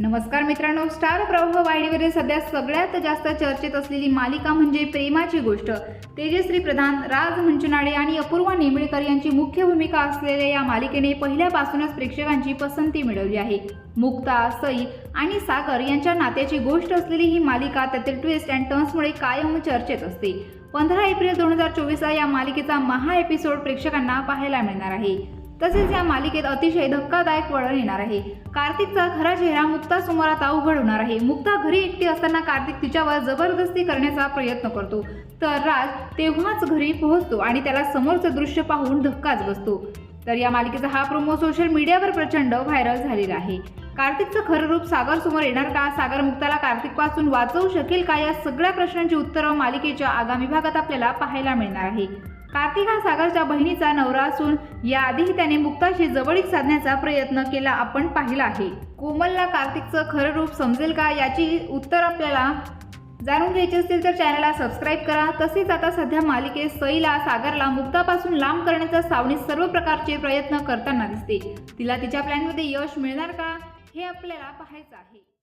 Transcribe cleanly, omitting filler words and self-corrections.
नमस्कार मित्रांनो, स्टार प्रवाह वाहिनीवरील सध्या सगळ्यात जास्त चर्चेत असलेली मालिका म्हणजे प्रेमाची गोष्ट। तेजश्री प्रधान, राज हंचनाळे आणि अपूर्वा नेमळेकर यांची मुख्य भूमिका असलेल्या या मालिकेने पहिल्यापासूनच प्रेक्षकांची पसंती मिळवली आहे। मुक्ता, सई आणि सागर यांच्या नात्याची गोष्ट असलेली ही मालिका त्यातील ट्विस्ट अँड टर्न्समुळे कायम चर्चेत असते। 15 एप्रिल 2024 या मालिकेचा महा एपिसोड प्रेक्षकांना पाहायला मिळणार आहे। तसेच या मालिकेत अतिशय धक्कादायक वळण येणार आहे। कार्तिकचा खरा चेहरा मुक्ता समोर आता उघड होणार आहे। मुक्ता घरी एकटी असताना कार्तिक तिच्यावर जबरदस्ती करण्याचा प्रयत्न करतो, तर राज तेव्हाच घरी पोहोचतो आणि त्याला समोरचं दृश्य पाहून धक्काच बसतो। तर या मालिकेचा हा प्रोमो सोशल मीडियावर प्रचंड व्हायरल झालेला आहे। कार्तिकचं खरं रूप सागर समोर येणार का? सागर मुक्ताला कार्तिकपासून वाचवू शकेल का? या सगळ्या प्रश्नांची उत्तरं मालिकेच्या आगामी भागात आपल्याला पाहायला मिळणार आहे। कार्तिक हा सागरच्या बहिणीचा नवरा असून याआधीही त्याने मुक्ताशी जवळीक साधण्याचा प्रयत्न केला आपण पाहिला आहे। कोमलला कार्तिकचं खरं रूप समजेल का? याची उत्तर आपल्याला जाणून घ्यायची असतील तर चॅनलला सबस्क्राईब करा। तसेच आता सध्या मालिकेत सईला सागरला मुक्तापासून लांब करण्याचा सावनी सर्व प्रकारचे प्रयत्न करताना दिसते। तिला तिच्या प्लॅनमध्ये यश मिळणार का, हे आपल्याला पाहायचं आहे।